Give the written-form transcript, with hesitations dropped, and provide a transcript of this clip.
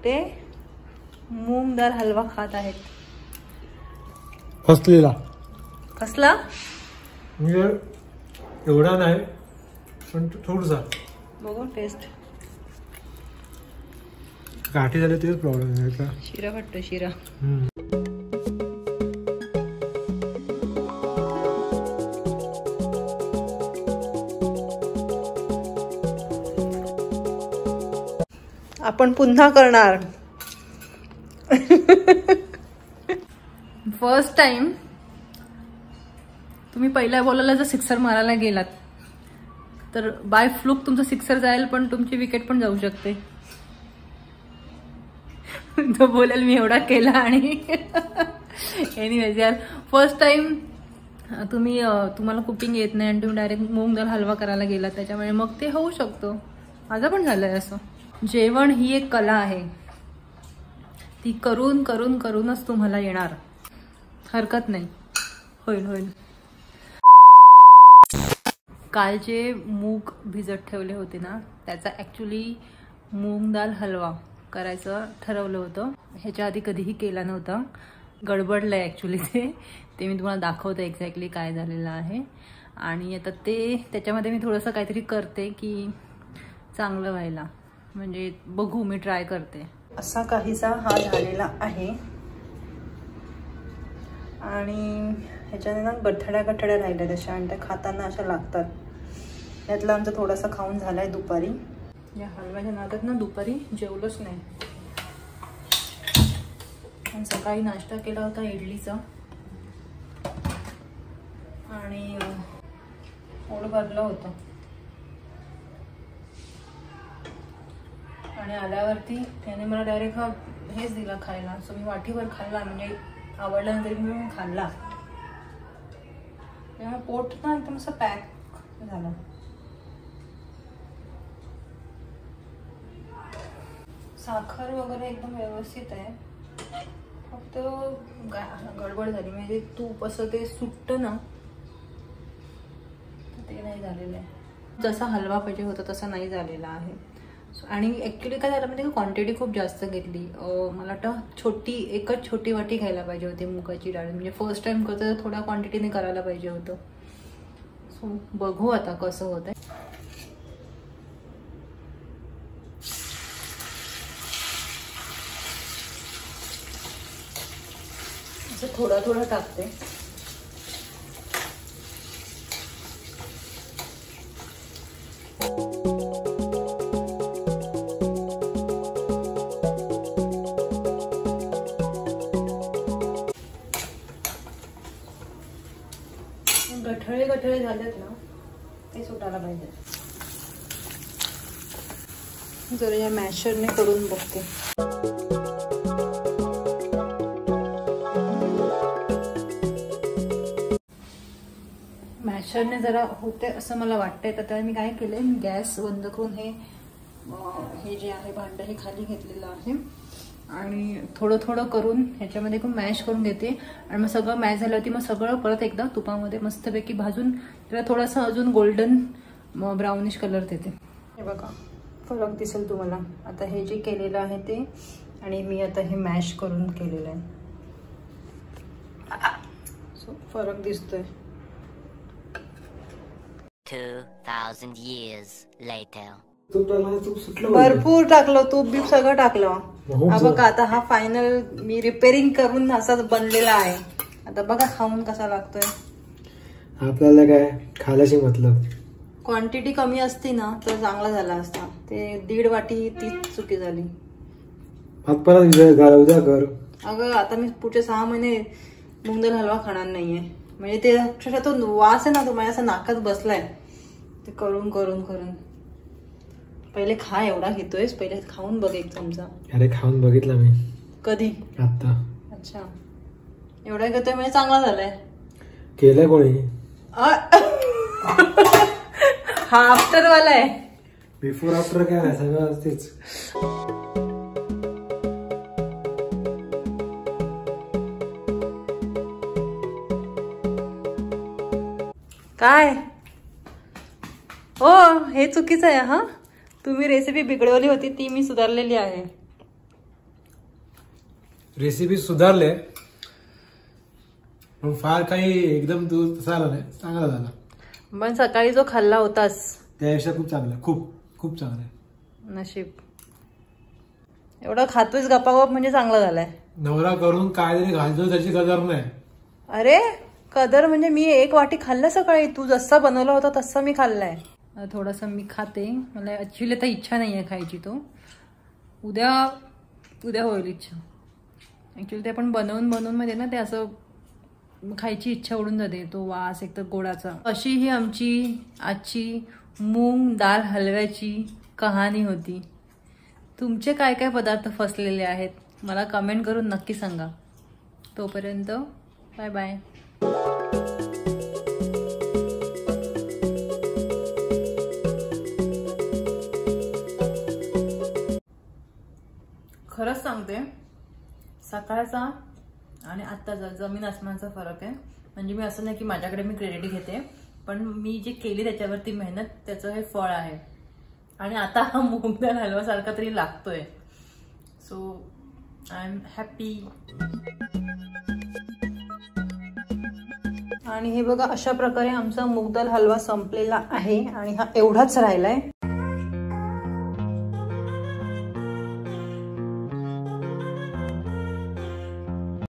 ते मूग डाळ हलवा खात आहेत. फसलेला कसला म्हणजे एवढा नाही पण थोडासा बघू टेस्ट. गाठी झाले तेच प्रॉब्लेम आहे का. शिरा वाटतो शिरा. आपण पुन्हा करणार. फर्स्ट टाइम तुम्ही पहिल्या बॉलला जर सिक्सर मारायला गेलात तर बाय फ्लूक तुमचं सिक्सर जाईल पण तुमची विकेट पण जाऊ शकते. तो बोलेल मी एवढा केला आणि एनिवेज यार फर्स्ट टाइम तुम्हाला कुकिंग येत नाही आणि तुम्ही डायरेक्ट मूग डाळ हलवा करायला गेलात त्याच्यामुळे मग ते होऊ शकतो. माझं पण झालंय असं. जेवण ही एक कला आहे. ती करून करून करूनच तुम्हाला येणार. हरकत नाही. होईल होईल. काल जे मूग भिजत ठेवले होते ना त्याचा ॲक्च्युली मूग डाळ हलवा करायचं ठरवलं होतं. ह्याच्या आधी कधीही केला नव्हता. गडबडलं आहे ॲक्च्युली ते मी तुम्हाला दाखवते एक्झॅक्टली काय झालेलं आहे. आणि आता त्याच्यामध्ये मी थोडंसं काहीतरी करते की चांगलं व्हायला. म्हणजे बघू मी ट्राय करते. असा काहीसा हा झालेला आहे आणि ह्याच्याने ना गठड्या राहिल्या तशा आणि त्या खाताना अशा लागतात. यातला आमचा थोडासा खाऊन झालाय दुपारी. या हलव्याच्या नादात ना दुपारी जेवलोच नाही. आणि सकाळी नाश्ता केला होता इडलीचा आणि पोट भरलं होतं. आणि आल्यावरती त्याने मला डायरेक्ट हेच दिला खायला. सो मी वाटीभर खाल्ला. म्हणजे आवडला तरी मी खाल्ला. त्यामुळे पोट ना एकदम असं पॅक झालं. साखर वगैरे एकदम व्यवस्थित आहे. फक्त गडबड झाली. म्हणजे तूप असं ते सुटतं ना ते नाही झालेलं आहे. जसा हलवा पाहिजे होता तसा नाही झालेला आहे. आणि ॲक्च्युली काय झालं म्हणजे क्वांटिटी खूप जास्त घेतली. मला वाटतं एकच छोटी वाटी घ्यायला पाहिजे होती मुगाची डाळ. म्हणजे फर्स्ट टाइम करतो तर थोड्या क्वांटिटीने करायला पाहिजे होतं. सो बघू आता कसं होत आहे. असं थोडं टाकते. गठळे झालेत ना ते सुटायला पाहिजे. जर या मॅशरने करून बघते. मॅशरने जरा होते असं मला वाटतंय. तर मी काय केलंय मी गॅस बंद करून हे जे आहे भांडं हे खाली घेतलेलं आहे आणि थोडं करून ह्याच्यामध्ये मॅश करून घेते. आणि मग सगळं मॅश झाल्यावरती मग सगळं परत एकदा तुपामध्ये मस्तपैकी भाजून त्याला थोडासा अजून गोल्डन ब्राउनिश कलर देते. हे बघा फरक दिसेल तुम्हाला. आता हे जे केलेलं आहे ते आणि मी आता हे मॅश करून केलेलं आहे. सो फरक दिसतोय. 2000 years later. भरपूर टाकलं तूप बीप सगळं टाकलं. हा बघा आता हा फायनल मी रिपेअरिंग करून असाच बनलेला आहे. आता बघा खाऊन कसा लागतोय. आपल्याला काय खायलाशी मतलब. क्वांटिटी कमी असती ना तर चांगला झाला असता. ते 1.5 वाटी ती चुकी झाली. उद्या कर. अगं आता मी पुढचे 6 महिने मूग डाळ हलवा खाणार नाहीये. म्हणजे ते अक्षरशः तो वास आहे ना तो माझ्या असं नाकात बसलाय. ते करून पहिले खा. एवढा घेतोयस पहिले खाऊन बघ एक चमचा. अरे खाऊन बघितला मी. कधी आता. अच्छा एवढा घेतोय म्हणजे चांगला झालाय. केलंय कोणी. हा आफ्टर वाला आहे. बिफोर आफ्टर काय नाही सगळं असतेच. काय हो हे चुकीचं आहे. हा तुम्ही रेसिपी बिघडवली होती ती मी सुधारलेली आहे. रेसिपी सुधारले पण फार काही एकदम तसा आला नाही, चांगला झाला. पण सकाळी जो खाल्ला होतास त्यापेक्षा खूप चांगला, खूप खूप चांगला. नशीब एवढं खातोयस गप्पागप म्हणजे चांगला झालाय. नवरा करून काय तरी घालतो त्याची कदर नाही. अरे कदर म्हणजे मी 1 वाटी खाल्लं सकाळी, तू जसा बनवला होता तसा मी खाल्लाय. थोडासा मी खाते, मला ऍक्च्युली तर इच्छा नाही आहे खायची. तो उद्या होईल इच्छा. ऍक्च्युली ते पण बनवून मध्ये ना ते असं खायची इच्छा उडून जाते, तो वास एक तर गोडाचा. अशी ही आमची आजची मूग डाळ हलव्याची कहाणी होती. तुमचे काय काय पदार्थ फसलेले आहेत मला कमेंट करून नक्की सांगा. तोपर्यंत बाय बाय. खरंच सांगते, सकाळचा आणि आत्ताचा जमीन आसमानचा फरक आहे. म्हणजे मी असं नाही की माझ्याकडे मी क्रेडिट घेते, पण मी जे केली त्याच्यावरती मेहनत, त्याचं हे फळ आहे. आणि आता हा मूग डाळ हलवा सारखा तरी लागतोय. So I am happy. आणि हे बघा, अशा प्रकारे आमचा मूग डाळ हलवा संपलेला आहे आणि हा एवढाच राहिलाय.